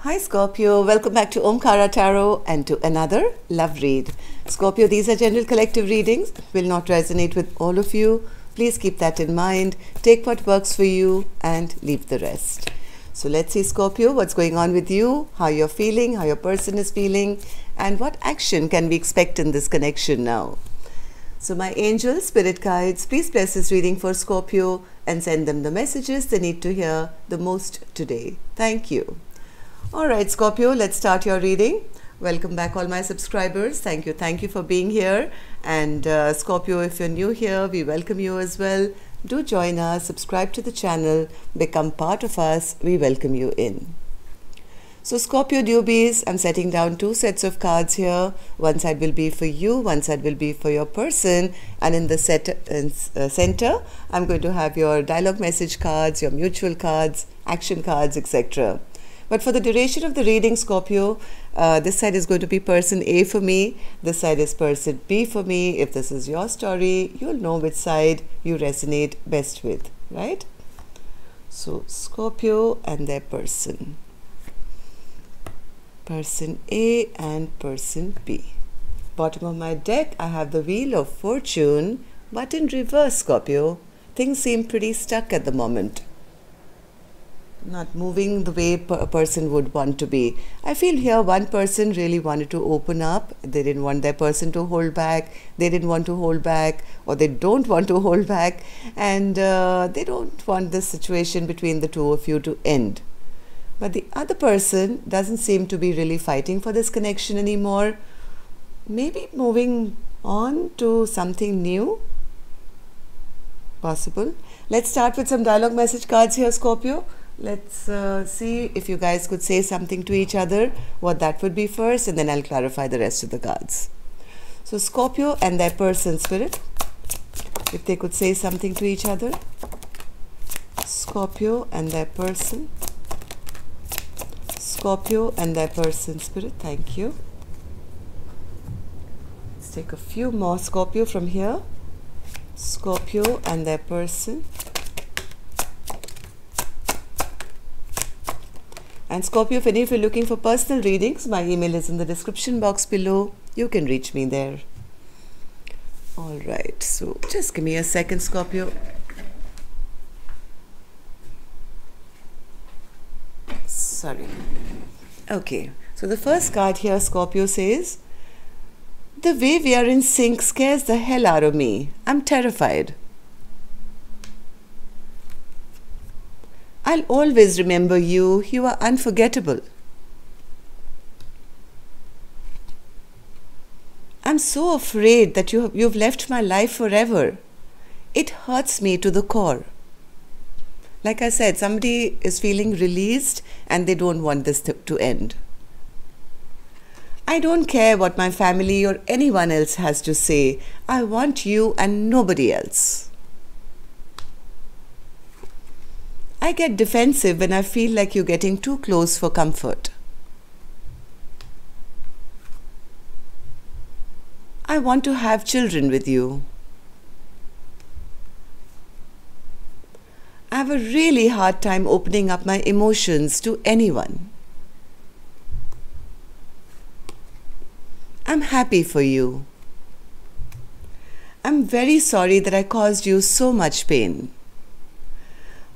Hi Scorpio, welcome back to Omkara Tarot and to another love read. Scorpio, these are general collective readings, will not resonate with all of you. Please keep that in mind. Take what works for you and leave the rest. So let's see Scorpio, what's going on with you, how you're feeling, how your person is feeling, and what action can we expect in this connection now. So my angels, spirit guides, please bless this reading for Scorpio and send them the messages they need to hear the most today. Thank you. Alright Scorpio, let's start your reading. Welcome back all my subscribers. Thank you for being here. And Scorpio, if you're new here, we welcome you as well. Do join us, subscribe to the channel, become part of us. We welcome you in. So Scorpio newbies, I'm setting down two sets of cards here. One side will be for you, one side will be for your person. And in the center, I'm going to have your dialogue message cards, your mutual cards, action cards, etc. But for the duration of the reading, Scorpio, this side is going to be person A for me. This side is person B for me. If this is your story, you'll know which side you resonate best with, right? So, Scorpio and their person. Person A and person B. Bottom of my deck, I have the Wheel of Fortune, but in reverse, Scorpio. Things seem pretty stuck at the moment. Not moving the way a person would want to be. I feel here one person really wanted to open up. They didn't want their person to hold back. They didn't want to hold back, or they don't want to hold back. And they don't want this situation between the two of you to end. But the other person doesn't seem to be really fighting for this connection anymore. Maybe moving on to something new. Possible. Let's start with some dialogue message cards here, Scorpio. Let's see if you guys could say something to each other, what that would be first, and then I'll clarify the rest of the cards. So Scorpio and their person, spirit, if they could say something to each other. Scorpio and their person. Scorpio and their person, spirit, thank you. Let's take a few more, Scorpio, from here. Scorpio and their person. And Scorpio, if any of you are looking for personal readings, my email is in the description box below. You can reach me there. Alright, so just give me a second, Scorpio. Sorry. Okay, so the first card here, Scorpio, says, the way we are in sync scares the hell out of me. I'm terrified. I'll always remember you. You are unforgettable. I'm so afraid that you've left my life forever. It hurts me to the core. Like I said, somebody is feeling released and they don't want this to end. I don't care what my family or anyone else has to say. I want you and nobody else. I get defensive when I feel like you're getting too close for comfort. I want to have children with you. I have a really hard time opening up my emotions to anyone. I'm happy for you. I'm very sorry that I caused you so much pain.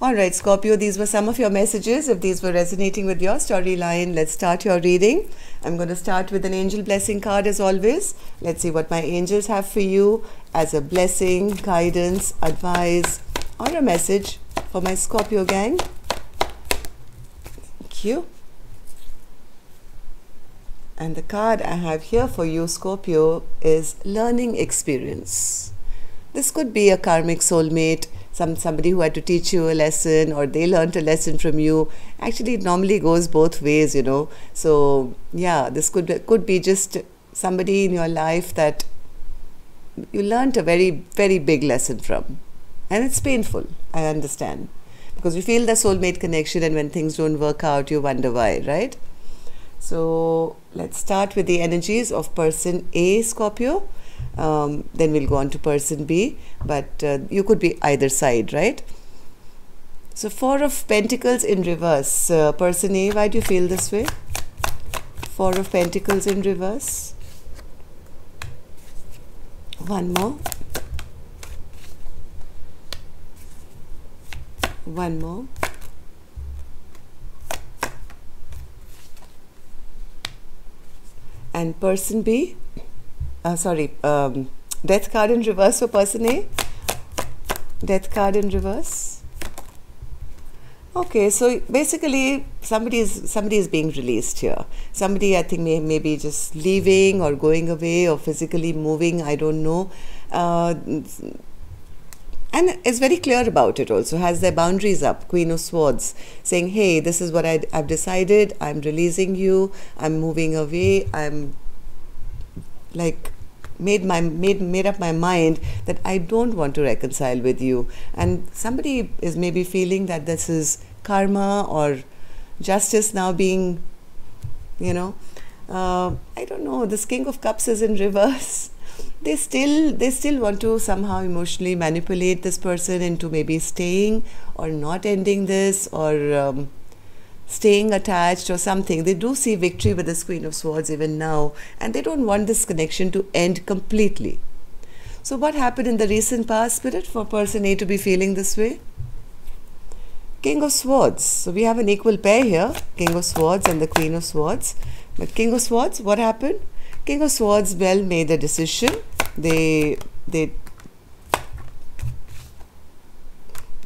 Alright Scorpio, these were some of your messages. If these were resonating with your storyline, let's start your reading. I'm going to start with an angel blessing card as always. Let's see what my angels have for you as a blessing, guidance, advice, or a message for my Scorpio gang. Thank you. And the card I have here for you, Scorpio, is learning experience. This could be a karmic soulmate, somebody who had to teach you a lesson, or they learned a lesson from you. Actually, it normally goes both ways, you know. So yeah, this could be just somebody in your life that you learned a very, very big lesson from. And it's painful, I understand. Because you feel the soulmate connection, and when things don't work out, you wonder why, right? So let's start with the energies of person A, Scorpio. Then we'll go on to person B, but you could be either side, right? So 4 of Pentacles in reverse. Person A, why do you feel this way? 4 of Pentacles in reverse. One more. One more. And person B, Death card in reverse for person A. Death card in reverse. Okay, so basically somebody is being released here. Somebody, I think, may be just leaving or going away or physically moving, I don't know. And is very clear about it also, has their boundaries up. Queen of Swords, saying, hey, this is what I've decided, I'm releasing you, I'm moving away, I'm like made up my mind that I don't want to reconcile with you. And somebody is maybe feeling that this is karma or justice now being, you know, I don't know, this King of Cups is in reverse. They still want to somehow emotionally manipulate this person into maybe staying or not ending this, or staying attached or something. They do see victory with this Queen of Swords even now, and they don't want this connection to end completely. So what happened in the recent past, Spirit, for person A to be feeling this way? King of Swords. So we have an equal pair here, King of Swords and the Queen of Swords. But King of Swords, what happened? King of Swords, well, made a decision. They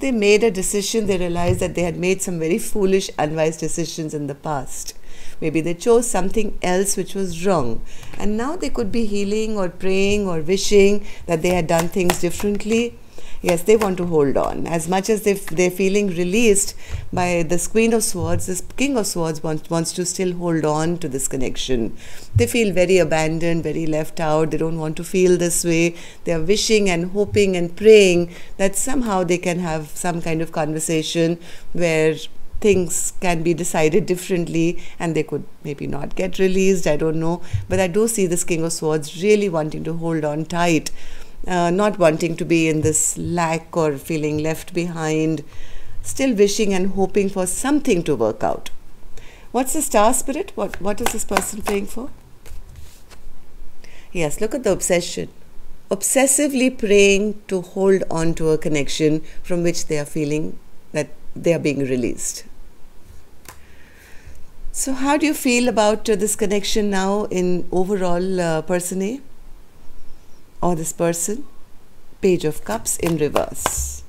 made a decision. They realized that they had made some very foolish, unwise decisions in the past. Maybe they chose something else which was wrong. And now they could be healing or praying or wishing that they had done things differently. Yes, they want to hold on. As much as they're feeling released by this Queen of Swords, this King of Swords wants to still hold on to this connection. They feel very abandoned, very left out. They don't want to feel this way. They are wishing and hoping and praying that somehow they can have some kind of conversation where things can be decided differently and they could maybe not get released. I don't know. But I do see this King of Swords really wanting to hold on tight. Not wanting to be in this lack or feeling left behind, still wishing and hoping for something to work out. What's the Star Spirit? What is this person praying for? Yes, look at the obsession. Obsessively praying to hold on to a connection from which they are feeling that they are being released. So how do you feel about this connection now in overall, person A? Or this person? Page of Cups in reverse.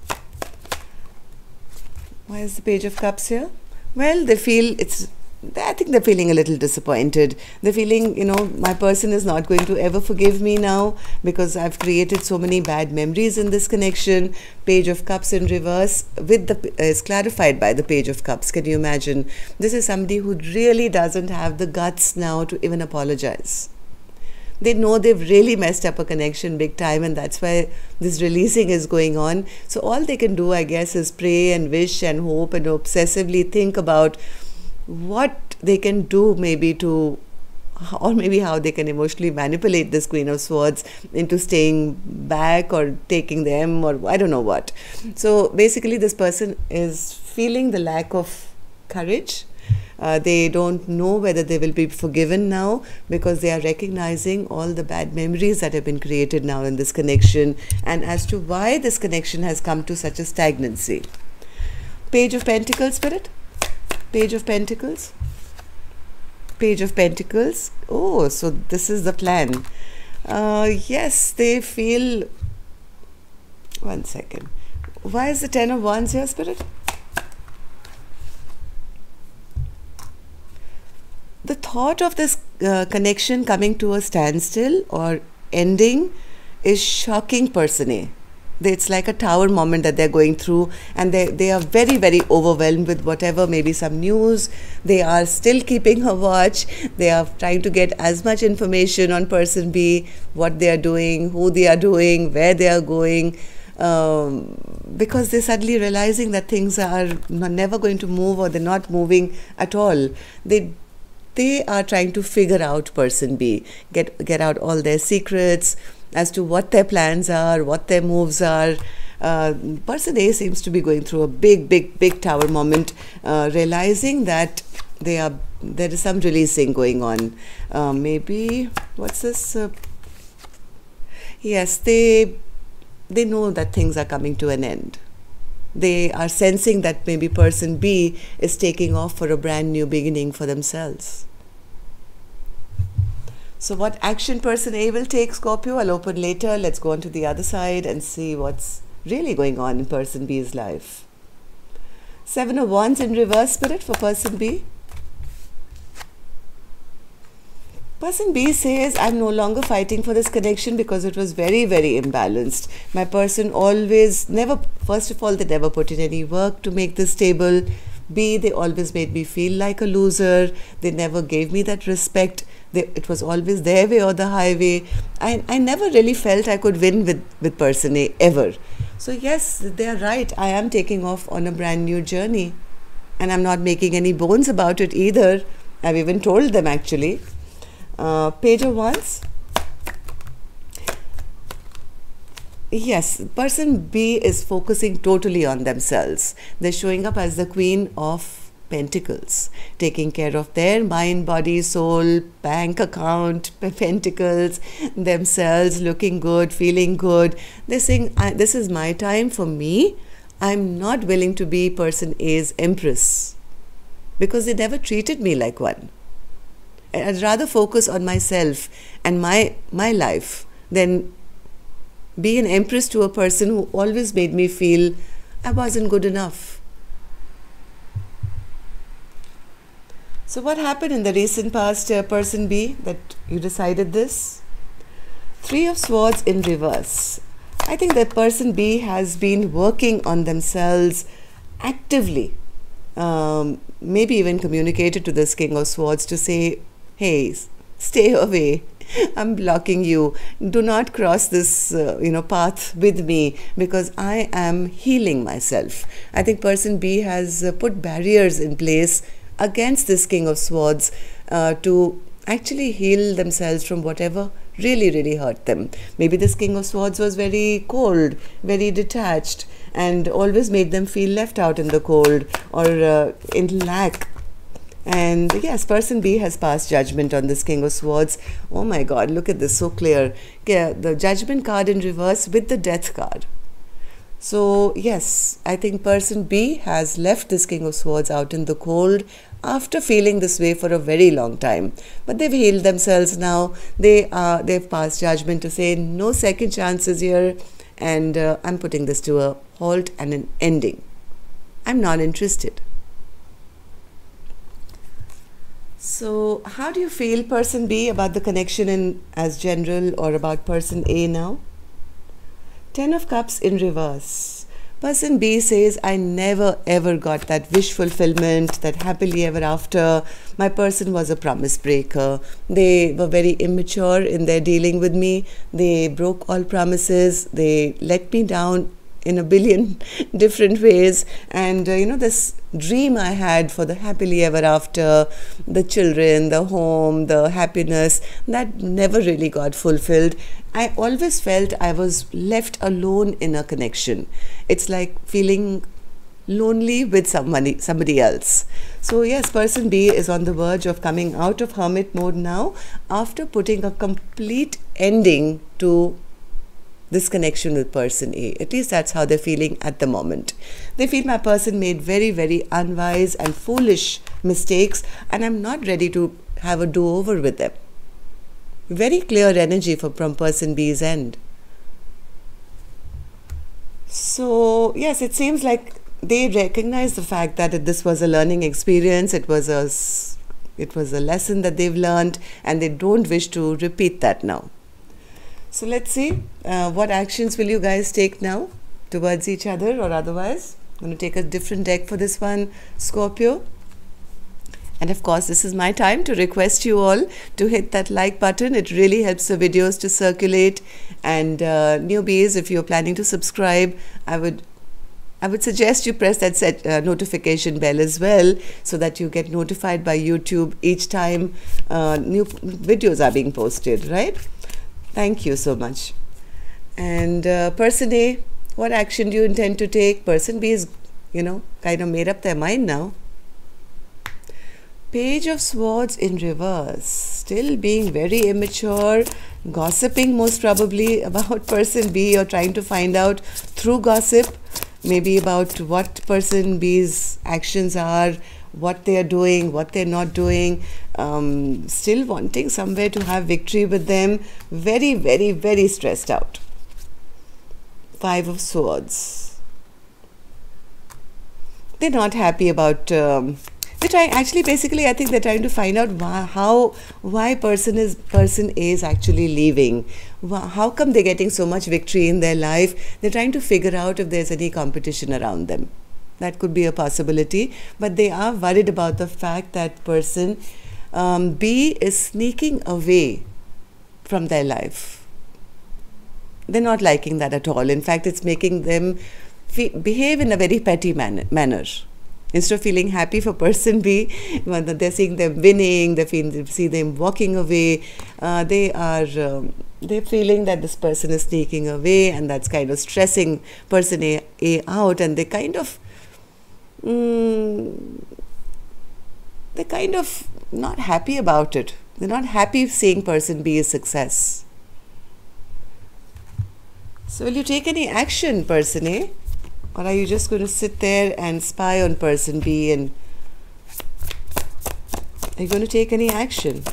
Why is the Page of Cups here? Well, they feel I think they're feeling a little disappointed. They're feeling, you know, my person is not going to ever forgive me now because I've created so many bad memories in this connection. Page of Cups in reverse with is clarified by the Page of Cups. Can you imagine? This is somebody who really doesn't have the guts now to even apologize. They know they've really messed up a connection big time, and that's why this releasing is going on. So all they can do, I guess, is pray and wish and hope and obsessively think about what they can do maybe to, or maybe how they can emotionally manipulate this Queen of Swords into staying back or taking them, or I don't know what. So basically this person is feeling the lack of courage. They don't know whether they will be forgiven now because they are recognizing all the bad memories that have been created now in this connection, and as to why this connection has come to such a stagnancy. Page of Pentacles, Spirit. Page of Pentacles. Page of Pentacles. Oh, so this is the plan. Yes, they feel... One second. Why is the Ten of Wands here, Spirit? The thought of this connection coming to a standstill or ending is shocking person A. It's like a tower moment that they're going through, and they are very, very overwhelmed with whatever, maybe some news. They are still keeping a watch. They are trying to get as much information on person B, what they are doing, who they are doing, where they are going, because they're suddenly realizing that things are never going to move, or they're not moving at all. They are trying to figure out person B, get out all their secrets as to what their plans are, what their moves are, Person A seems to be going through a big tower moment, realizing that there is some releasing going on. Maybe, what's this? Yes, they know that things are coming to an end. They are sensing that maybe person B is taking off for a brand new beginning for themselves. So what action person A will take, Scorpio, I'll open later. Let's go on to the other side and see what's really going on in person B's life. 7 of Wands in reverse, Spirit, for person B. Person B says, I'm no longer fighting for this connection because it was very imbalanced. My person always, first of all, they never put in any work to make this stable. B, they always made me feel like a loser. They never gave me that respect. It was always their way or the highway. I never really felt I could win with person A, ever. So yes, they are right. I am taking off on a brand new journey. And I'm not making any bones about it either. I've even told them, actually. Page of Wands. Yes, person B is focusing totally on themselves. They're showing up as the Queen of Pentacles, taking care of their mind, body, soul, bank account, pentacles, themselves, looking good, feeling good. They're saying, this is my time for me. I'm not willing to be person A's empress because they never treated me like one. I'd rather focus on myself and my life than be an empress to a person who always made me feel I wasn't good enough. So what happened in the recent past, person B, that you decided this? 3 of Swords in reverse. I think that person B has been working on themselves actively. Maybe even communicated to this King of Swords to say, hey, stay away. I'm blocking you. Do not cross this path with me because I am healing myself. I think person B has put barriers in place against this King of Swords to actually heal themselves from whatever really hurt them. Maybe this King of Swords was very cold, very detached, and always made them feel left out in the cold or in lack. And yes, person B has passed judgment on this King of Swords. Oh my God, look at this, so clear. Okay, the Judgment card in reverse with the Death card. So yes, I think person B has left this King of Swords out in the cold after feeling this way for a very long time. But they've healed themselves now. They've passed judgment to say no second chances here, and I'm putting this to a halt and an ending. I'm not interested. So how do you feel, person B, about the connection as general, or about person A now? 10 of Cups in reverse. Person B says, I never ever got that wish fulfillment, that happily ever after. My person was a promise breaker. They were very immature in their dealing with me. They broke all promises. They let me down in a billion different ways. And this dream I had for the happily ever after, the children, the home, the happiness, that never really got fulfilled. I always felt I was left alone in a connection. It's like feeling lonely with somebody else. So yes, person B is on the verge of coming out of hermit mode now after putting a complete ending to this connection with person A. At least that's how they're feeling at the moment. They feel my person made very unwise and foolish mistakes, and I'm not ready to have a do-over with them. Very clear energy from person B's end. So yes, it seems like they recognize the fact that this was a learning experience. It was a lesson that they've learned, and they don't wish to repeat that now. So let's see, what actions will you guys take now towards each other or otherwise? I'm going to take a different deck for this one, Scorpio. And of course, this is my time to request you all to hit that like button. It really helps the videos to circulate. And newbies, if you're planning to subscribe, I would suggest you press that notification bell as well, so that you get notified by YouTube each time new videos are being posted, right? Thank you so much. And person A, What action do you intend to take? Person B is, kind of made up their mind now. Page of Swords in reverse, still being very immature, gossiping most probably about person B, or trying to find out through gossip maybe about what person B's actions are, what they are doing, what they're not doing, still wanting somewhere to have victory with them, very, very, very stressed out. Five of Swords. They're not happy about they're trying, actually basically I think they're trying to find out why person A is actually leaving. How come they're getting so much victory in their life? They're trying to figure out if there's any competition around them. That could be a possibility, but they are worried about the fact that person B is sneaking away from their life. They're not liking that at all. In fact, it's making them behave in a very petty manner. Instead of feeling happy for person B, when they're seeing them winning, they see them walking away, they're feeling that this person is sneaking away, and that's kind of stressing person A out, and they're kind of not happy about it. They're not happy seeing person B's success. So will you take any action, person A? Or are you just going to sit there and spy on person B, and are you going to take any action?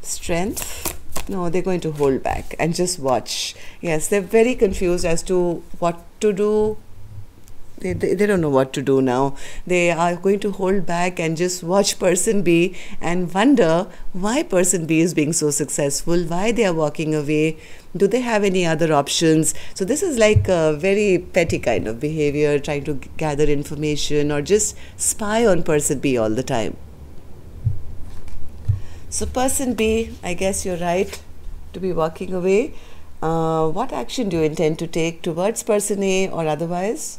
Strength? No, they're going to hold back and just watch. Yes, they're very confused as to what to do. They don't know what to do now. They are going to hold back and just watch person B and wonder why person B is being so successful, why they are walking away, do they have any other options. So this is like a very petty kind of behavior, trying to gather information or just spy on person B all the time. So person B, I guess you're right to be walking away. What action do you intend to take towards person A or otherwise?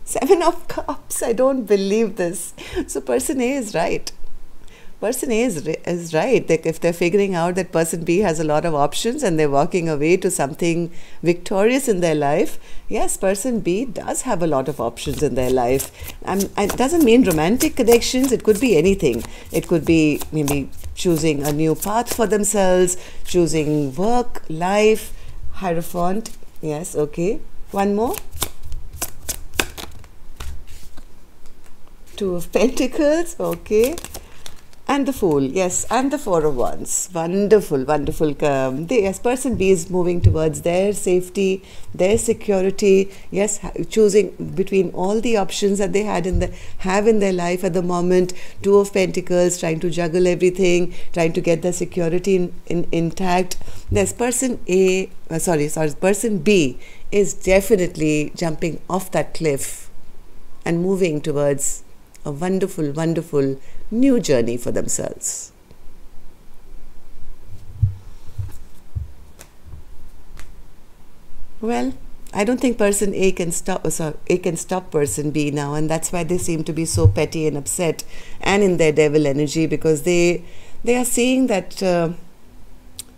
7 of Cups. I don't believe this. So person A is right. Person A is right. If they're figuring out that person B has a lot of options and they're walking away to something victorious in their life, yes, person B does have a lot of options in their life. It doesn't mean romantic connections. It could be anything. It could be maybe choosing a new path for themselves, choosing work, life, Hierophant. Yes, okay. One more. 2 of Pentacles, okay, and the Fool, yes, and the 4 of Wands. Wonderful, wonderful. Yes, person B is moving towards their safety, their security. Yes, choosing between all the options that they have in their life at the moment. 2 of Pentacles, trying to juggle everything, trying to get their security intact. Yes, person person B is definitely jumping off that cliff and moving towards a wonderful, wonderful new journey for themselves. Well, I don't think person A can stop person B now, and that's why they seem to be so petty and upset and in their devil energy, because they are seeing that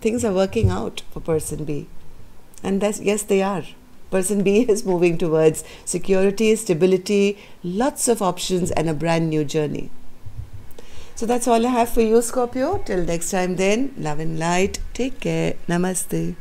things are working out for person B, and yes, they are. Person B is moving towards security, stability, lots of options, and a brand new journey. So that's all I have for you, Scorpio. Till next time then, love and light. Take care. Namaste.